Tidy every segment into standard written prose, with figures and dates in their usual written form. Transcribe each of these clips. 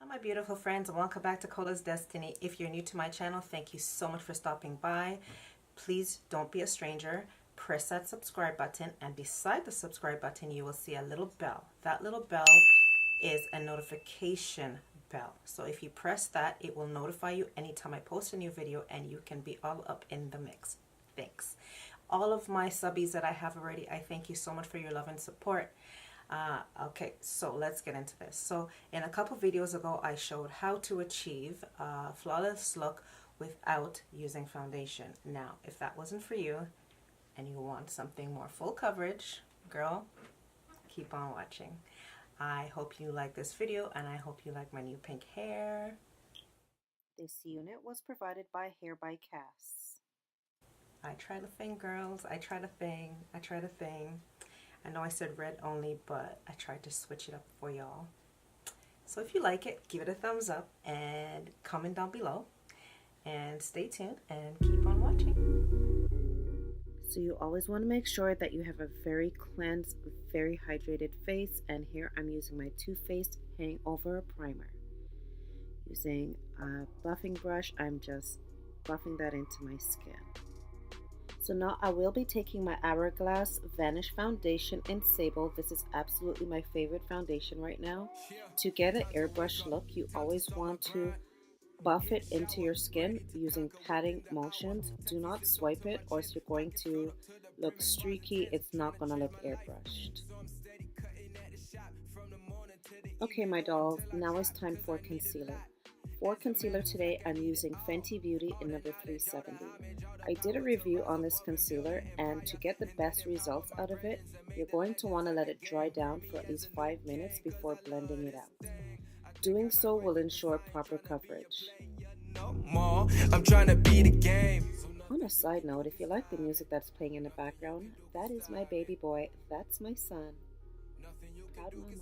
My beautiful friends, welcome back to Cola's Destiny. If you're new to my channel, thank you so much for stopping by. Please don't be a stranger. Press that subscribe button, and beside the subscribe button you will see a little bell. That little bell is a notification bell. So if you press that, it will notify you anytime I post a new video and you can be all up in the mix. Thanks. All of my subbies that I have already, I thank you so much for your love and support. Okay, so let's get into this. So in a couple videos ago, I showed how to achieve a flawless look without using foundation. Now, if that wasn't for you and you want something more full coverage, girl, keep on watching. I hope you like this video and I hope you like my new pink hair. This unit was provided by HAIIRBYCASS. I tried a thing, girls. I tried a thing. I know I said red only, but I tried to switch it up for y'all. So if you like it, give it a thumbs up and comment down below. And stay tuned and keep on watching. So you always want to make sure that you have a very cleansed, very hydrated face. And here I'm using my Too Faced Hangover Primer. Using a buffing brush, I'm just buffing that into my skin. So now I will be taking my Hourglass Vanish foundation in Sable. This is absolutely my favorite foundation right now. To get an airbrush look, you always want to buff it into your skin using patting motions. Do not swipe it or else you're going to look streaky. It's not going to look airbrushed. Okay, my dolls, now it's time for concealer. For concealer today, I'm using Fenty Beauty in number 370. I did a review on this concealer, and to get the best results out of it, you're going to want to let it dry down for at least 5 minutes before blending it out. Doing so will ensure proper coverage. I'm trying to beat the game. On a side note, if you like the music that's playing in the background, that is my baby boy. That's my son. Proud mama.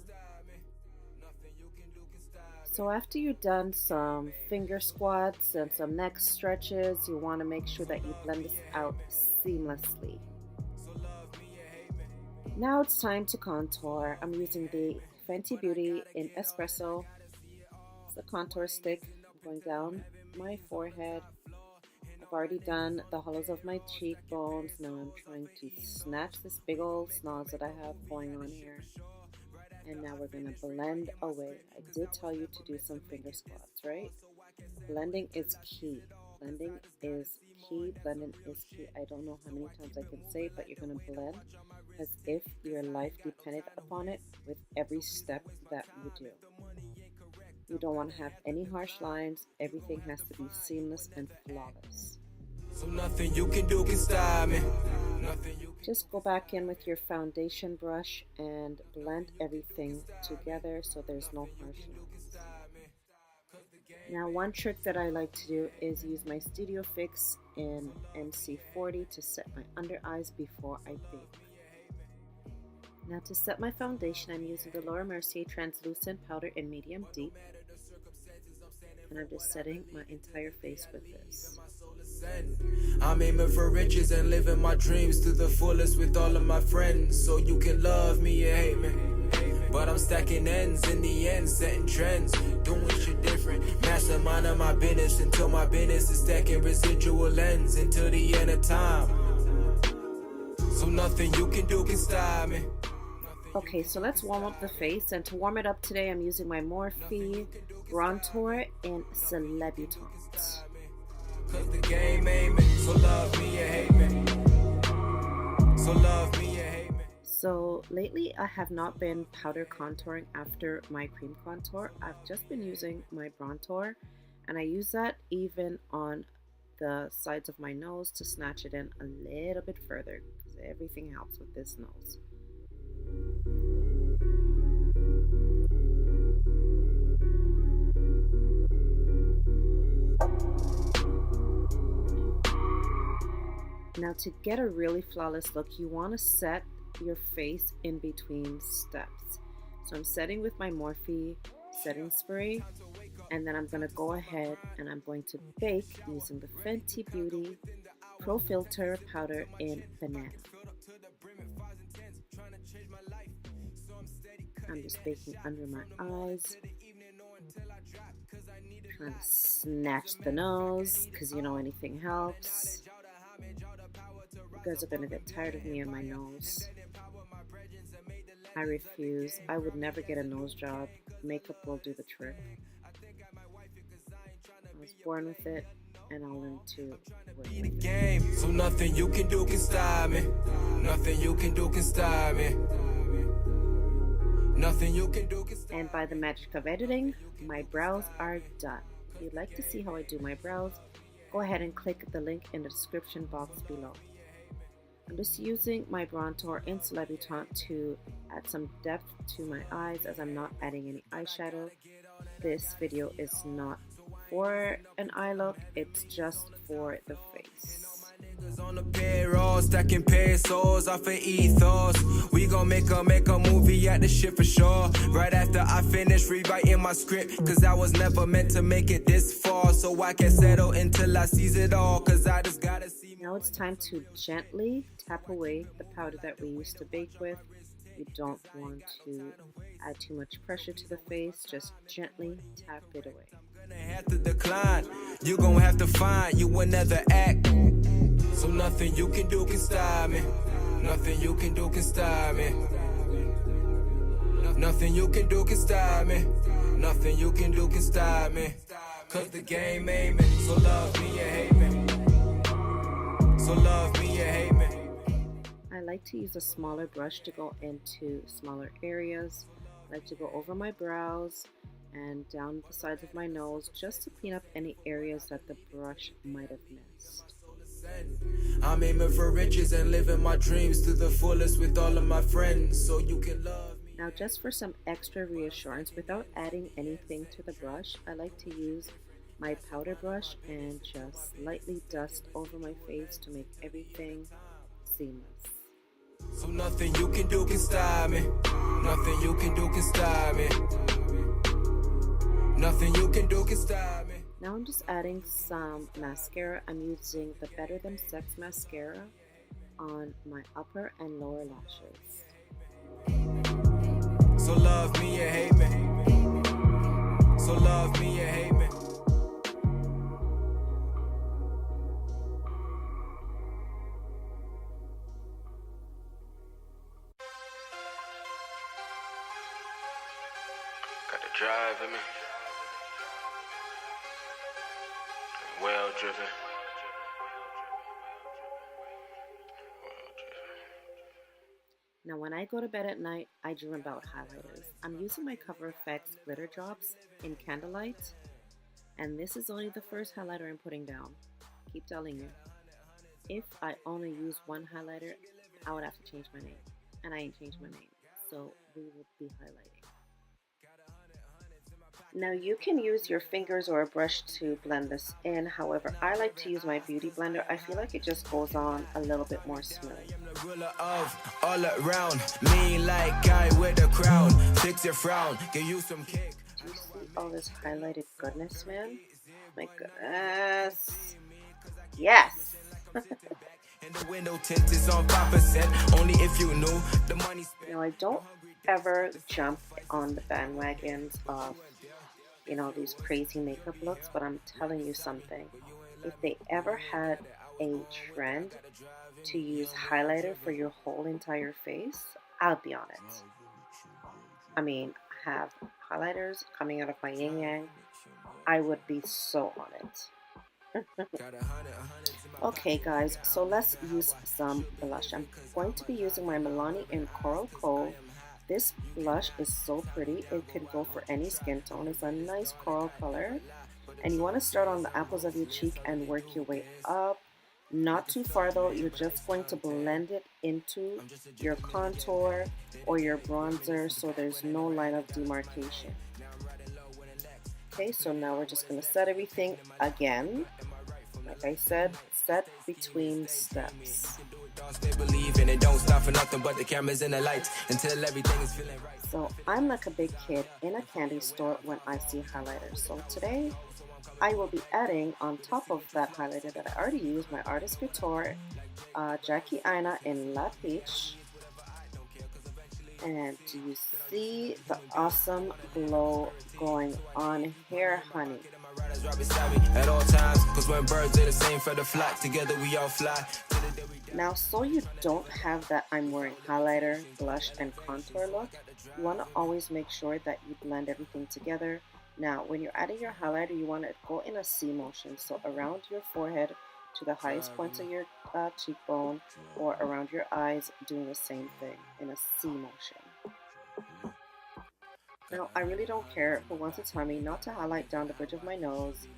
So after you've done some finger squats and some neck stretches, you want to make sure that you blend this out seamlessly. Now it's time to contour. I'm using the Fenty Beauty in Espresso. It's the contour stick. I'm going down my forehead. I've already done the hollows of my cheekbones. Now I'm trying to snatch this big old snoz that I have going on here. And now we're going to blend away. I did tell you to do some finger squats, right? Blending is key. Blending is key. Blending is key. I don't know how many times I can say it, but you're going to blend as if your life depended upon it with every step that you do. You don't want to have any harsh lines. Everything has to be seamless and flawless. So nothing you can do can stop me. Just go back in with your foundation brush and blend everything together so there's no harsh lines. Now one trick that I like to do is use my Studio Fix in NC40 to set my under eyes before I bake. Now to set my foundation, I'm using the Mercier translucent powder in medium deep. And I'm just setting my entire face with this. I'm aiming for riches and living my dreams to the fullest with all of my friends. So you can love me or hate me, but I'm stacking ends in the end, setting trends, doing shit different. Mastermind of my business until my business is stacking residual ends until the end of time. So nothing you can do can stop me. Okay, so let's warm up the face, and to warm it up today, I'm using my Morphe Brontour in Celebutante. So lately, I have not been powder contouring after my cream contour. I've just been using my Brontour, and I use that even on the sides of my nose to snatch it in a little bit further, because everything helps with this nose. Now to get a really flawless look, you want to set your face in between steps. So I'm setting with my Morphe setting spray, and then I'm going to go ahead and I'm going to bake using the Fenty Beauty Pro Filt'r powder in Banana. I'm just baking under my eyes. Trying to snatch the nose, because you know anything helps. You guys are gonna get tired of me and my nose. I refuse. I would never get a nose job. Makeup will do the trick. I was born with it, and I'll learn to work with it. So nothing you can do can stop me. Nothing you can do can stop me. Nothing you can do can stop me. And by the magic of editing, my brows are done. If you'd like to see how I do my brows, go ahead and click the link in the description box below. I'm just using my Brontour in Celebutante to add some depth to my eyes, as I'm not adding any eyeshadow. This video is not for an eye look, it's just for the face. On the payroll, stacking pesos off of ethos. We gon' make a movie at the shit for sure. Right after I finish rewriting my script, cause I was never meant to make it this far. So I can settle until I seize it all, cause I just gotta see. Now it's time to gently tap away the powder that we used to bake with. You don't want to add too much pressure to the face, just gently tap it away. Gonna have to decline. You gon' have to find you another act. So nothing you can do can stop me. Nothing you can do can stop me. Nothing you can do can stop me. Nothing you can do can stop me. Cause the game ain't me. So love me or hate me. So love me or hate me. I like to use a smaller brush to go into smaller areas. I like to go over my brows and down the sides of my nose, just to clean up any areas that the brush might have missed. I'm aiming for riches and living my dreams to the fullest with all of my friends, so you can love me. Now, just for some extra reassurance, without adding anything to the brush, I like to use my powder brush and just lightly dust over my face to make everything seamless. So nothing you can do can stop me. Nothing you can do can stop me. Nothing you can do can stop me. Now I'm just adding some mascara. I'm using the Better Than Sex mascara on my upper and lower lashes. So love me or hate me. So love me or hate me. Got the drive in me. Well driven. Now when I go to bed at night, I dream about highlighters. I'm using my Cover FX glitter drops in Candlelight, and this is only the first highlighter I'm putting down. Keep telling you. If I only use one highlighter, I would have to change my name, and I ain't changed my name, so we will be highlighting. Now you can use your fingers or a brush to blend this in. However, I like to use my beauty blender. I feel like it just goes on a little bit more smooth. All around, mean like guy with a crown. Fix your frown, give you some cake. Do you see all this highlighted goodness, man? My goodness. Yes. And the window tint is on 5%. Only if you knew the money. Now I don't ever jump on the bandwagons of, you know, these crazy makeup looks, but I'm telling you something. If they ever had a trend to use highlighter for your whole entire face, I'll be on it. I mean, I have highlighters coming out of my yin yang. I would be so on it. Okay guys, so let's use some blush. I'm going to be using my Milani in Coral Cove. This blush is so pretty. It could go for any skin tone. It's a nice coral color. And you want to start on the apples of your cheek and work your way up. Not too far though. You're just going to blend it into your contour or your bronzer so there's no line of demarcation. Okay, so now we're just going to set everything again. Like I said, set between steps. So I'm like a big kid in a candy store when I see highlighters. So today I will be adding on top of that highlighter that I already used, my Artist Couture Jackie Aina in Matte Peach. And do you see the awesome glow going on here, honey? At all times, cause when birds are the same for the flock, together we all fly. Now, so you don't have that I'm wearing highlighter, blush, and contour look, you want to always make sure that you blend everything together. Now, when you're adding your highlighter, you want to go in a C motion, so around your forehead to the highest points of your cheekbone, or around your eyes, doing the same thing in a C motion. Now, I really don't care who wants to tell me not to highlight down the bridge of my nose.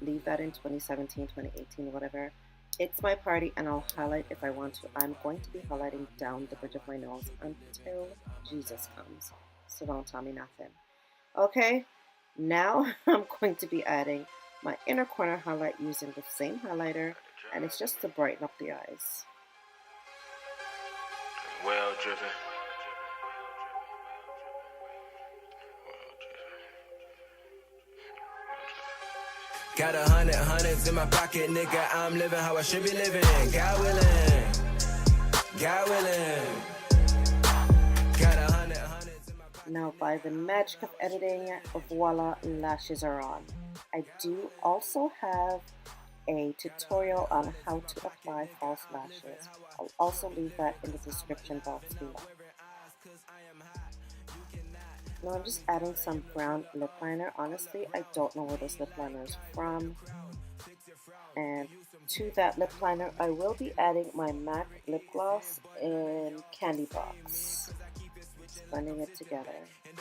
Leave that in 2017, 2018, whatever. It's my party and I'll highlight if I want to. I'm going to be highlighting down the bridge of my nose until Jesus comes. So don't tell me nothing. Okay, now I'm going to be adding my inner corner highlight using the same highlighter, and it's just to brighten up the eyes. Well driven. Got hundreds in my pocket, nigga. I'm living how I should be living. God willing. God willing. Got hundreds in my pocket. Now, by the magic of editing, voila, lashes are on. I do also have a tutorial on how to apply false lashes. I'll also leave that in the description box below. Now I'm just adding some brown lip liner. Honestly, I don't know where this lip liner is from. And to that lip liner, I will be adding my MAC lip gloss in Candy Box. Blending it together.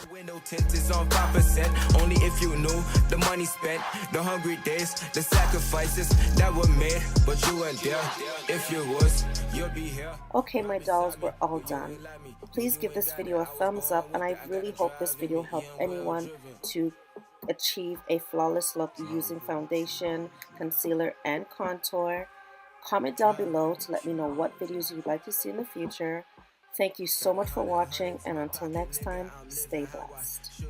The window tint is on 5%. Only if you knew the money spent, the hungry days, the sacrifices that were made, but you weren't there. If you was, you'll be here. Okay, my dolls, we're all done. Please give this video a thumbs up, and I really hope this video helped anyone to achieve a flawless look using foundation, concealer, and contour. Comment down below to let me know what videos you'd like to see in the future. Thank you so much for watching, and until next time, stay blessed.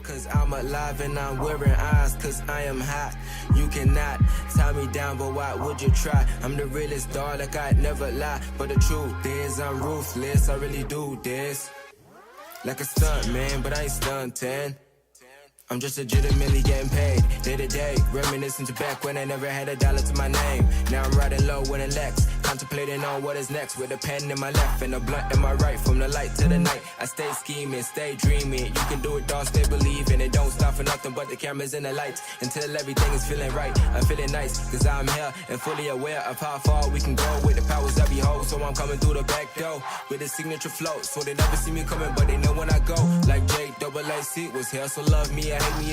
Cause I'm alive and I'm wearing eyes, cause I am hot. You cannot tie me down, but why would you try? I'm the realest dog, like I never lie. But the truth is I'm ruthless, I really do this like a stunt man, but I ain't stunting. I'm just legitimately getting paid day to day, reminiscing to back when I never had a dollar to my name. Now I'm riding low in a Lex, contemplating on what is next, with a pen in my left and a blunt in my right. From the light to the night, I stay scheming, stay dreaming. You can do it, dog, stay believing. It don't stop for nothing but the cameras and the lights, until everything is feeling right. I'm feeling nice, cause I'm here and fully aware of how far we can go with the powers that behold. So I'm coming through the back door with a signature flow, so they never see me coming, but they know when I go. Like J-double-A-C was here, so love me, I hate me.